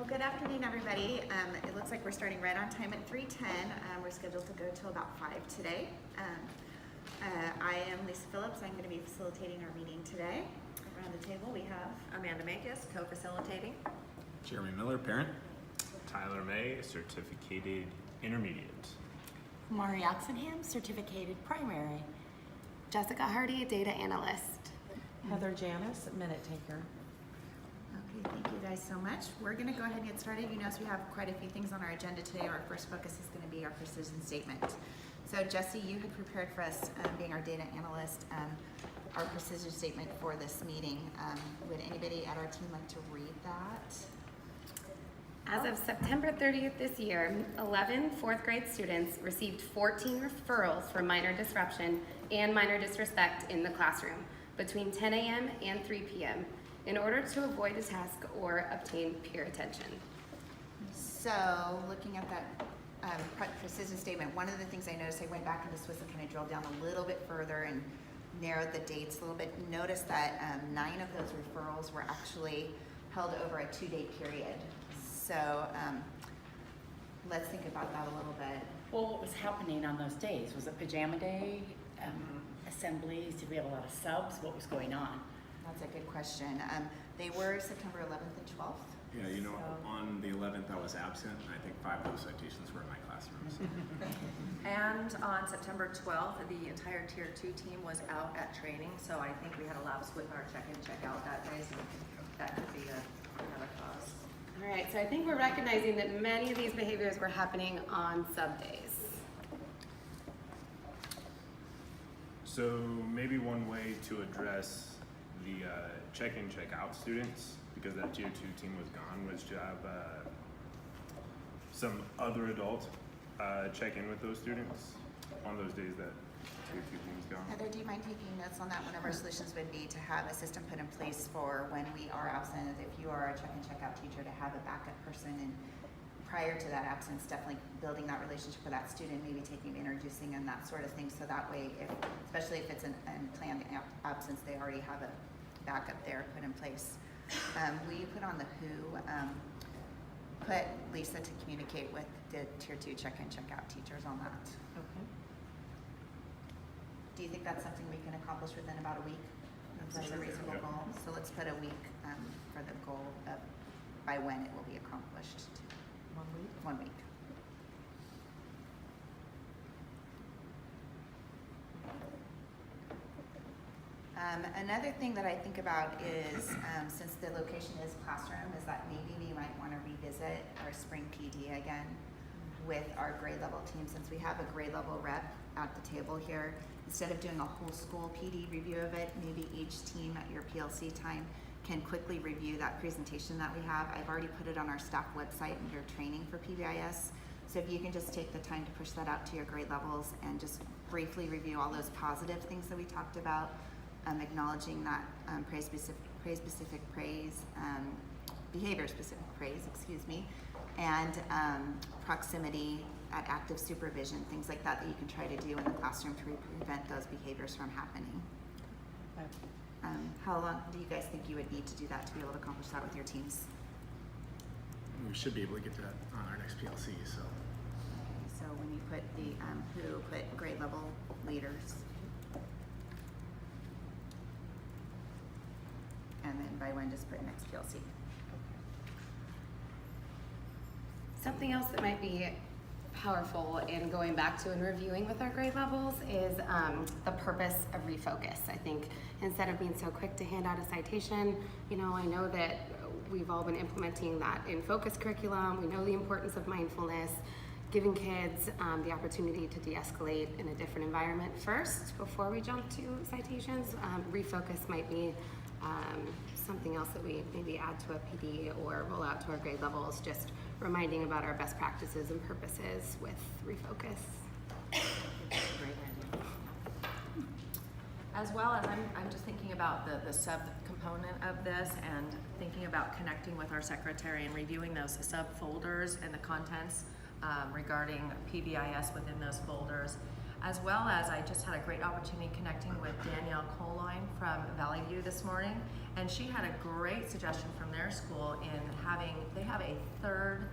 Well, good afternoon, everybody. It looks like we're starting right on time at 3:10. We're scheduled to go till about 5 today. I am Lisa Phillips. I'm going to be facilitating our meeting today. Around the table we have Amanda Makis, co-facilitating. Jeremy Miller, parent. Tyler May, certificated intermediate. Mari Oxenham, certificated primary. Jessica Hardy, data analyst. Heather Janis, minute taker. Okay, thank you guys so much. We're going to go ahead and get started. You notice we have quite a few things on our agenda today. Our first focus is going to be our precision statement. So Jesse, you had prepared for us, being our data analyst, our precision statement for this meeting. Would anybody at our team like to read that? As of September 30th this year, 11 fourth grade students received 14 referrals for minor disruption and minor disrespect in the classroom between 10 a.m. and 3 p.m. in order to avoid a task or obtain peer attention. So looking at that precision statement, one of the things I noticed, I went back into Swiss and kind of drilled down a little bit further and narrowed the dates a little bit. Noticed that 9 of those referrals were actually held over a 2-day period. So let's think about that a little bit. Well, what was happening on those days? Was it pajama day, assemblies? Did we have a lot of subs? What was going on? That's a good question. They were September 11th and 12th. Yeah, you know, on the 11th I was absent, and I think 5 of those citations were in my classroom. So. And on September 12th, the entire Tier 2 team was out at training, so I think we had a lapse with our check-in, check-out that day, so that could be another cause. All right, so I think we're recognizing that many of these behaviors were happening on sub days. So maybe one way to address the check-in, check-out students, because that Tier 2 team was gone, was to have some other adult check in with those students on those days that Tier 2 team was gone. Heather, do you mind taking notes on that? One of our solutions would be to have a system put in place for when we are absent. If you are a check-in, check-out teacher, to have a backup person, and prior to that absence, definitely building that relationship with that student, maybe introducing and that sort of thing. So that way, especially if it's an unplanned absence, they already have a backup there put in place. Will you put on the who? Put Lisa to communicate with the Tier 2 check-in, check-out teachers on that. Okay. Do you think that's something we can accomplish within about a week? That's a reasonable goal. So let's put a week for the goal of by when it will be accomplished. 1 week. 1 week. Another thing that I think about is, since the location is classroom, is that maybe we might want to revisit our spring PD again with our grade level team. Since we have a grade level rep at the table here, instead of doing a whole school PD review of it, maybe each team at your PLC time can quickly review that presentation that we have. I've already put it on our staff website under training for PBIS. So if you can just take the time to push that out to your grade levels and just briefly review all those positive things that we talked about, acknowledging that behavior-specific praise, and proximity at active supervision, things like that you can try to do in the classroom to prevent those behaviors from happening. How long do you guys think you would need to do that to be able to accomplish that with your teams? We should be able to get to that on our next PLC. So. Okay, so when you put the who, put grade level leaders. And then by when, just put next PLC. Something else that might be powerful in going back to and reviewing with our grade levels is the purpose of refocus. I think instead of being so quick to hand out a citation, I know that we've all been implementing that in focus curriculum. We know the importance of mindfulness, giving kids the opportunity to de-escalate in a different environment first before we jump to citations. Refocus might be something else that we maybe add to a PD or roll out to our grade levels, just reminding about our best practices and purposes with refocus. Great idea. As well as I'm just thinking about the sub component of this and thinking about connecting with our secretary and reviewing those sub folders and the contents regarding PBIS within those folders. as well as I just had a great opportunity connecting with Danielle Colline from Valley View this morning, and she had a great suggestion from their school in they have a third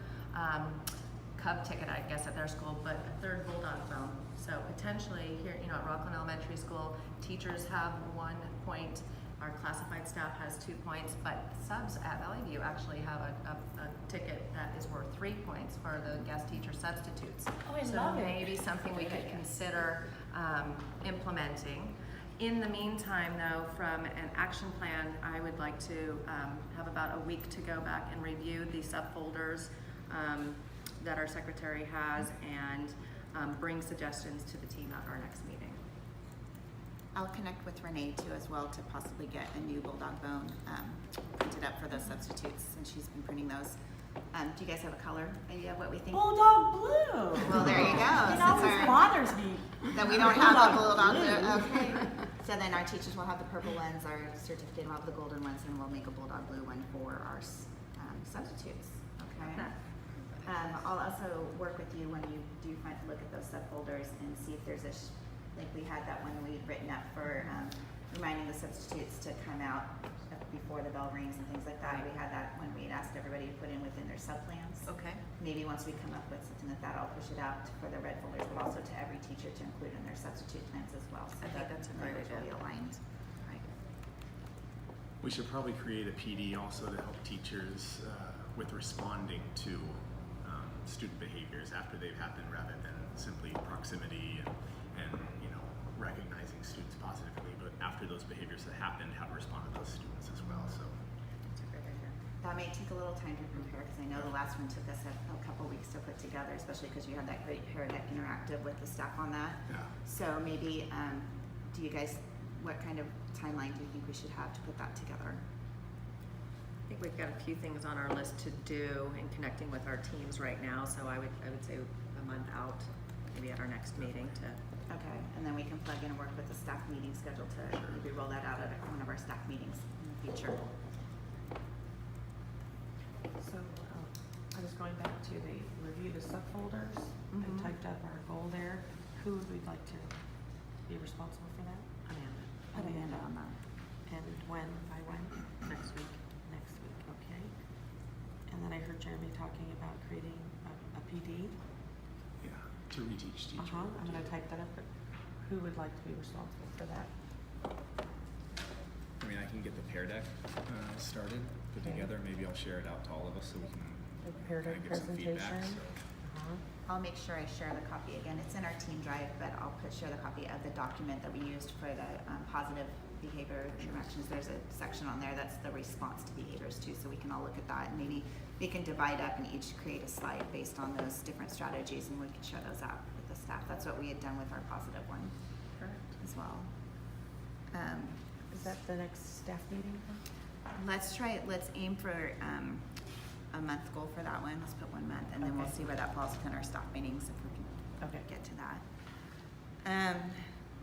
Cub ticket, I guess, at their school, but a third Bulldog phone. So potentially here, at Rockland Elementary School, teachers have 1 point, our classified staff has 2 points, but subs at Valley View actually have a ticket that is worth 3 points for the guest teacher substitutes. Oh, I so love it. maybe something we could consider implementing. In the meantime, though, from an action plan, I would like to have about a week to go back and review the subfolders that our secretary has and bring suggestions to the team at our next meeting. I'll connect with Renee too as well to possibly get a new Bulldog bone printed up for those substitutes, since she's been printing those. Do you guys have a color idea of what we think? Bulldog blue. Well, there you go. It Since always bothers me. that we don't have a Bulldog Bulldog blue. blue. Okay. So then our teachers will have the purple ones, our certificate will have the golden ones, and we'll make a Bulldog blue one for our substitutes. Okay. I'll also work with you when you do look at those subfolders and see if there's like we had that one we'd written up for reminding the substitutes to come out before the bell rings and things like that. We had that when we had asked everybody to put in within their sub-plans. Okay. Maybe once we come up with something like that, I'll push it out for the red folders, but also to every teacher to include in their substitute plans as well. So I think that's a great language will be idea. aligned. Right. We should probably create a PD also to help teachers with responding to student behaviors after they've happened, rather than simply proximity and recognizing students positively, but after those behaviors have happened, how to respond to those students as well. So That's a great idea. That may take a little time to prepare, because I know the last one took us a couple weeks to put together, especially because you had that great Pear Deck interactive with the staff on that. yeah. So maybe, do you guys, what kind of timeline do you think we should have to put that together? I think we've got a few things on our list to do in connecting with our teams right now, so I would say a month out, maybe at our next meeting to. Okay, and then we can plug in and work with the staff meeting schedule to maybe roll that out at one of our staff meetings in the future. So, I was going back to the review the subfolders. I Mhm. typed up our goal there. Who would we like to be responsible for that? Amanda, Amanda. on that. And when, by when? next week. Next week, okay. And then I heard Jeremy talking about creating a PD. Yeah, to reteach teacher. I'm gonna type that up. Who would like to be responsible for that? I mean, I can get the Pear Deck started, put Okay. together. Maybe I'll share it out to all of us so we can A Pear Deck give some feedback. presentation. So. I'll make sure I share the copy again. It's in our team drive, but I'll share the copy of the document that we used for the positive behavior interactions. There's a section on there that's the response to behaviors too, so we can all look at that, and maybe we can divide up and each create a slide based on those different strategies, and we can share those out with the staff. That's what we had done with our positive one as well. Is that the next staff meeting? Let's aim for a month goal for that one. Let's put 1 month, and then we'll Okay. see where that falls within our staff meetings if we can Okay. get to that.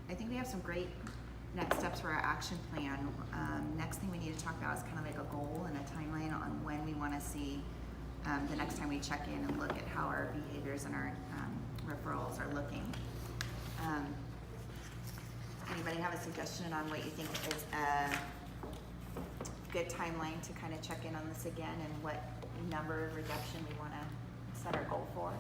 I think we have some great next steps for our action plan. Next thing we need to talk about is kind of like a goal and a timeline on when we want to see the next time we check in and look at how our behaviors and our referrals are looking. Anybody have a suggestion on what you think is a good timeline to kind of check in on this again, and what number of reduction we want to set our goal for?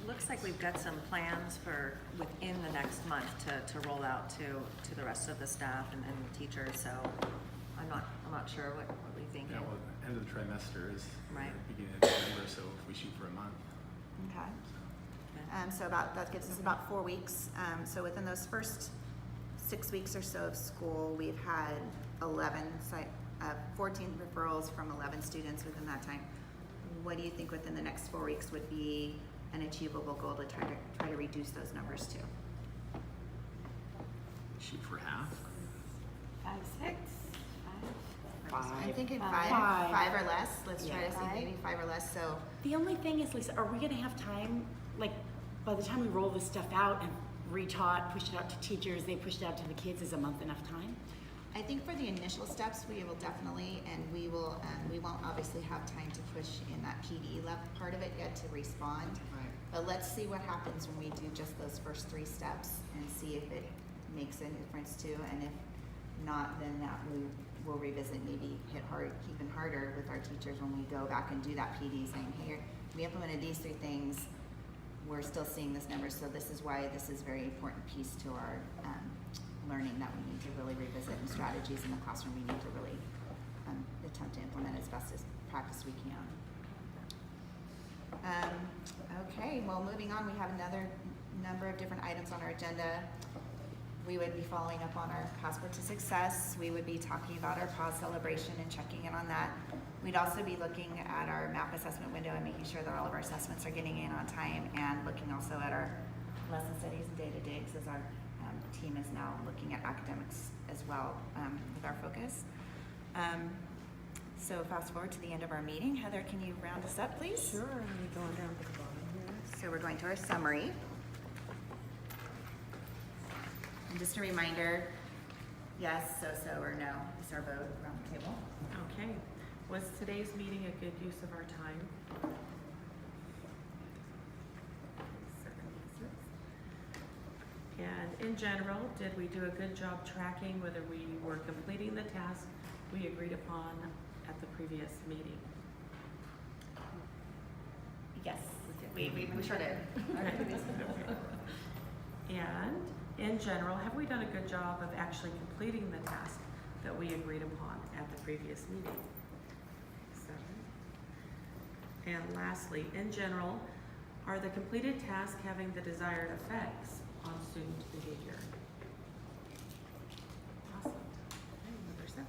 Looks like we've got some plans for within the next month to roll out to the rest of the staff and the teachers, so I'm not sure what we think. Yeah, well, end of the trimester is Right. the beginning of December, so if we shoot for a month. Okay. Okay. So that gives us about 4 weeks. So within those first 6 weeks or so of school, we've had 14 referrals from 11 students within that time. What do you think within the next 4 weeks would be an achievable goal to try to reduce those numbers to? Shoot for half. 5, 6, 5. I'm thinking Five. five or less. Let's try to say Five. maybe 5 or less. So The only thing is, Lisa, are we gonna have time, like, by the time we roll this stuff out and retaught, push it out to teachers, they push it out to the kids, is a month enough time? I think for the initial steps, we will definitely, and we will, we won't obviously have time to push in that PD level part of it yet to respond. Right. But let's see what happens when we do just those first 3 steps and see if it makes a difference too. And if not, then that we'll revisit, maybe hit hard, even harder with our teachers when we go back and do that PD, saying, hey, we implemented these 3 things. We're still seeing this number, so this is why this is a very important piece to our learning that we need to really revisit, and strategies in the classroom we need to really attempt to implement as best as practice we can. Okay, well, moving on, we have another number of different items on our agenda. We would be following up on our Passport to Success. We would be talking about our pause celebration and checking in on that. We'd also be looking at our MAP assessment window and making sure that all of our assessments are getting in on time, and looking also at our lesson studies and data digs as our team is now looking at academics as well with our focus. So fast forward to the end of our meeting. Heather, can you round us up, please? Sure, and we going down to the bottom here. So we're going to our summary. And just a reminder, yes, so, or no is our vote around the table. Okay, was today's meeting a good use of our time? Certainly is. And in general, did we do a good job tracking whether we were completing the task we agreed upon at the previous meeting? Yes, we sure did. And in general, have we done a good job of actually completing the task that we agreed upon at the previous meeting? 7. And lastly, in general, are the completed tasks having the desired effects on student behavior? Awesome. Okay, number 7.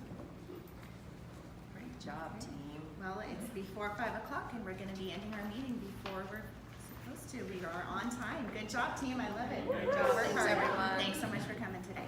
Great job, team. Well, it's before 5 o'clock and we're gonna be ending our meeting before we're supposed to. We are on time. Good job, team. I love it. Good job. Work Thanks, hard. everyone. Thanks so much for coming today.